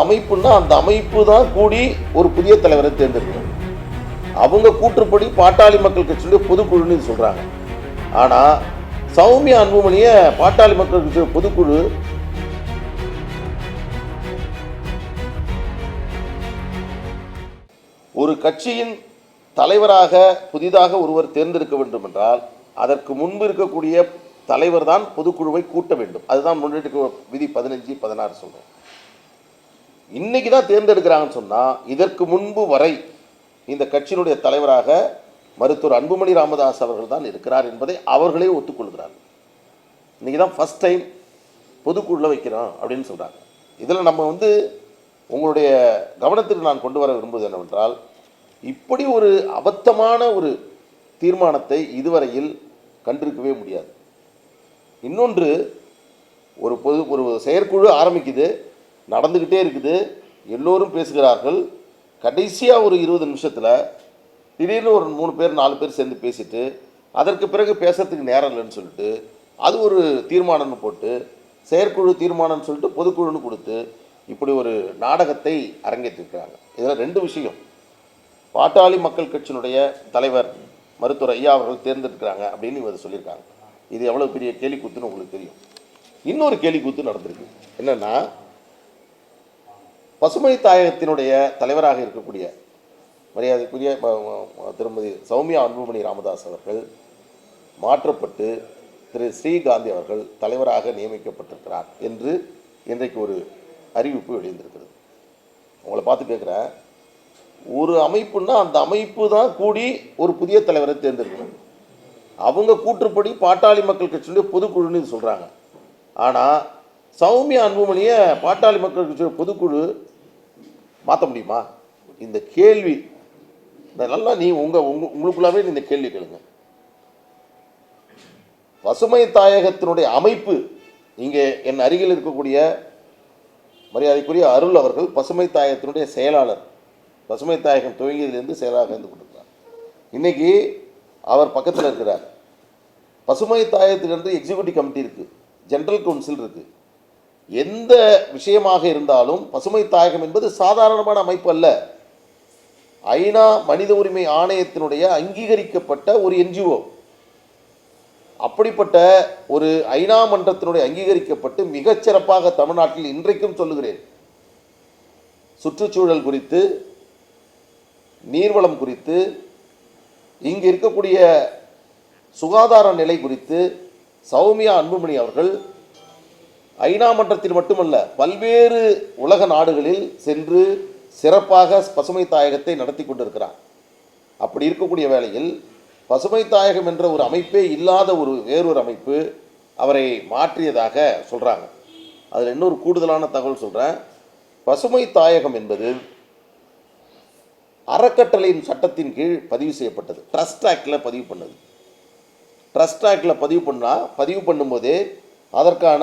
அமைப்புன்னா அந்த அமைப்பு தான் கூடி ஒரு புதிய தலைவரை தேர்ந்தெடுக்கணும். அவங்க கூற்றுப்படி பாட்டாளி மக்கள் கட்சியுடைய பொதுக்குழுன்னு சொல்றாங்க. ஆனா சௌமியா அன்புமணிய பாட்டாளி மக்கள் கட்சியுடைய பொதுக்குழு ஒரு கட்சியின் தலைவராக புதிதாக ஒருவர் தேர்ந்தெடுக்க வேண்டும் என்றால் அதற்கு முன்பு இருக்கக்கூடிய தலைவர் தான் பொதுக்குழுவை கூட்ட வேண்டும். அதுதான் முன்னெடுக்க விதி 15, 16 சொல்றோம். இன்னைக்கு தான் தேர்ந்தெடுக்கிறாங்கன்னு சொன்னா இதற்கு முன்பு வரை இந்த கட்சியினுடைய தலைவராக மருத்துவர் அன்புமணி ராமதாஸ் அவர்கள் தான் இருக்கிறார் என்பதை அவர்களே ஒத்துக்கொள்கிறார்கள். இன்னைக்கு தான் ஃபர்ஸ்ட் டைம் பொதுக்குழுல வைக்கிறோம் அப்படின்னு சொல்றாங்க. இதில் நம்ம உங்களுடைய கவனத்திற்கு நான் கொண்டு வர விரும்புவது என்னவென்றால், இப்படி ஒரு அபத்தமான ஒரு தீர்மானத்தை இதுவரையில் கண்டிருக்கவே முடியாது. இன்னொன்று, ஒரு செயற்குழு ஆரம்பிக்குது, நடந்துக்கிட்டே இருக்குது, எல்லோரும் பேசுகிறார்கள். கடைசியாக ஒரு 20 நிமிஷத்தில் திடீர்னு ஒரு 3 பேர் 4 பேர் சேர்ந்து பேசிட்டு அதற்கு பிறகு பேசுறதுக்கு நேரம் இல்லைன்னு சொல்லிட்டு அது ஒரு தீர்மானம்னு போட்டு செயற்குழு தீர்மானம்னு சொல்லிட்டு பொதுக்குழுன்னு கொடுத்து இப்படி ஒரு நாடகத்தை அரங்கேற்றிருக்கிறாங்க. இதில் 2 விஷயம். பாட்டாளி மக்கள் கட்சியினுடைய தலைவர் மருத்துவர் ஐயா அவர்கள் தேர்ந்தெடுக்கிறாங்க அப்படின்னு இவர் சொல்லியிருக்காங்க. இது எவ்வளோ பெரிய கேலிக்கூத்துன்னு உங்களுக்கு தெரியும். இன்னொரு கேலிக்கூத்து நடந்திருக்கு. என்னென்னா, பசுமை தாயகத்தினுடைய தலைவராக இருக்கக்கூடிய மரியாதைக்குரிய திருமதி சௌமியா அன்புமணி ராமதாஸ் அவர்கள் மாற்றப்பட்டு திரு ஸ்ரீகாந்தி அவர்கள் தலைவராக நியமிக்கப்பட்டிருக்கிறார் என்று இன்றைக்கு ஒரு அறிவிப்பு வெளியிருந்திருக்கிறது. உங்களை பார்த்து கேட்குறேன், ஒரு அமைப்புன்னா அந்த அமைப்பு தான் கூடி ஒரு புதிய தலைவரை தேர்ந்தெடுக்கணும். அவங்க கூற்றுப்படி பாட்டாளி மக்கள் கட்சியுடைய பொதுக்குழுன்னு சொல்கிறாங்க. ஆனால் சௌமியா அன்புமணியை பாட்டாளி மக்கள் கட்சியுடைய பொதுக்குழு மாற்ற முடியுமா? இந்த கேள்வி நல்லா உங்களுக்குள்ளாவே இந்த கேள்வி கேளுங்க. பசுமை தாயகத்தினுடைய அமைப்பு, இங்கே என் அருகில் இருக்கக்கூடிய மரியாதைக்குரிய அருள் அவர்கள் பசுமை தாயகத்தினுடைய செயலாளர். பசுமை தாயகம் துவங்கியதிலிருந்து செயலாளர் இருந்து கொண்டிருக்கிறார். இன்னைக்கு அவர் பக்கத்தில் இருக்கிறார். பசுமை தாயகத்திலிருந்து எக்ஸிக்யூட்டிவ் கமிட்டி இருக்குது, ஜெனரல் கவுன்சில் இருக்குது. எந்த விஷயமாக இருந்தாலும் பசுமை தாயகம் என்பது சாதாரணமான அமைப்பு அல்ல. ஐநா மனித உரிமை ஆணையத்தினுடைய அங்கீகரிக்கப்பட்ட ஒரு என்ஜிஓ. அப்படிப்பட்ட ஒரு ஐநா மன்றத்தினுடைய அங்கீகரிக்கப்பட்டு மிகச்சிறப்பாக தமிழ்நாட்டில் இன்றைக்கும் சொல்லுகிறேன், சுற்றுச்சூழல் குறித்து, நீர்வளம் குறித்து, இங்கு இருக்கக்கூடிய சுகாதார நிலை குறித்து சௌமியா அன்புமணி அவர்கள் ஐநா மன்றத்தில் மட்டுமல்ல பல்வேறு உலக நாடுகளில் சென்று சிறப்பாக பசுமை தாயகத்தை நடத்தி கொண்டிருக்கிறார். அப்படி இருக்கக்கூடிய வேளையில் பசுமை தாயகம் என்ற ஒரு அமைப்பே இல்லாத வேறொரு அமைப்பு அவரை மாற்றியதாக சொல்கிறாங்க. அதில் இன்னொரு கூடுதலான தகவல் சொல்கிறேன். பசுமை தாயகம் என்பது அறக்கட்டளையின் சட்டத்தின் கீழ் பதிவு செய்யப்பட்டது. ட்ரஸ்ட் ஆக்டில் பதிவு பண்ணது. ட்ரஸ்ட் ஆக்டில் பதிவு பண்ணும்போதே அதற்கான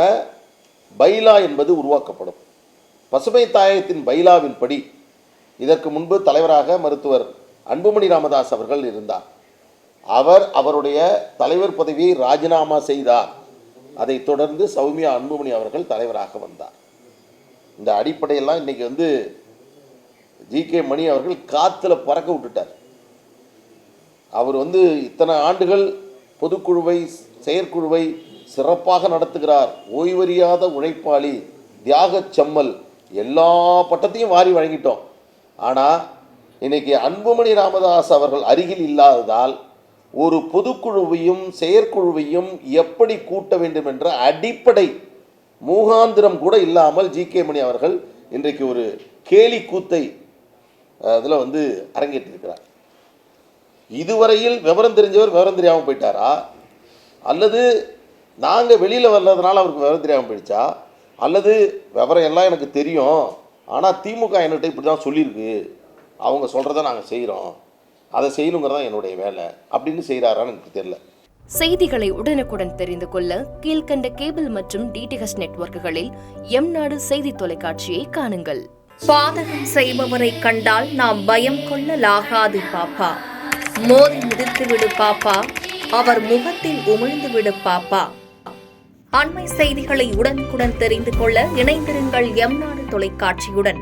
பைலா என்பது உருவாக்கப்படும். பசுமை தாயகத்தின் பைலாவின் படி இதற்கு முன்பு தலைவராக மருத்துவர் அன்புமணி ராமதாஸ் அவர்கள் இருந்தார். அவருடைய தலைவர் பதவியை ராஜினாமா செய்தார். அதைத் தொடர்ந்து சௌமியா அன்புமணி அவர்கள் தலைவராக வந்தார். இந்த அடிப்படையெல்லாம் இன்னைக்கு ஜி.கே. மணி அவர்கள் காற்றுல பறக்க விட்டுட்டார். அவர் இத்தனை ஆண்டுகள் பொதுக்குழுவை, செயற்குழுவை சிறப்பாக நடத்துகிறார், ஓய்வறியாத உழைப்பாளி, தியாகச் செம்மல், எல்லா பட்டத்தையும் வாரி வழங்கிட்டோம். ஆனால் இன்னைக்கு அன்புமணி ராமதாஸ் அவர்கள் அருகில் இல்லாததால் ஒரு பொதுக்குழுவையும் செயற்குழுவையும் எப்படி கூட்ட வேண்டும் என்ற அடிப்படை மூகாந்திரம் கூட இல்லாமல் ஜி.கே. மணி அவர்கள் இன்றைக்கு ஒரு கேலி கூத்தை அதில் அரங்கேற்றிருக்கிறார். இதுவரையில் விவரம் தெரிஞ்சவர் விவரம் தெரியாமல் போயிட்டாரா, அல்லது நாங்கள் வெளியில் வர்றதுனால அவருக்கு விவரம் தெரியாமல் போயிடுச்சா, அல்லது விவரம் எல்லாம் எனக்கு தெரியும், ஆனால் திமுக என்கிட்ட இப்படி தான் சொல்லியிருக்கு, அவங்க சொல்கிறத நாங்கள் செய்கிறோம், அதை செய்யணுங்கிறதான் என்னுடைய வேலை அப்படின்னு செய்கிறாரான்னு எனக்கு தெரியல. செய்திகளை உடனுக்குடன் தெரிந்து கொள்ள கீழ்கண்ட கேபிள் மற்றும் டிடிஹெச் நெட்வொர்க்குகளில் எம்நாடு செய்தி தொலைக்காட்சியை காணுங்கள். பாதகம் செய்பவரை கண்டால் நாம் பயம் கொள்ளலாகாது பாப்பா. மோதி மிதித்து விடு பாப்பா, அவர் முகத்தில் உமிழ்ந்து விடு பாப்பா. அண்மை செய்திகளை உடனுக்குடன் தெரிந்து கொள்ள இணைந்திருங்கள் எம் நாடு தொலைக்காட்சியுடன்.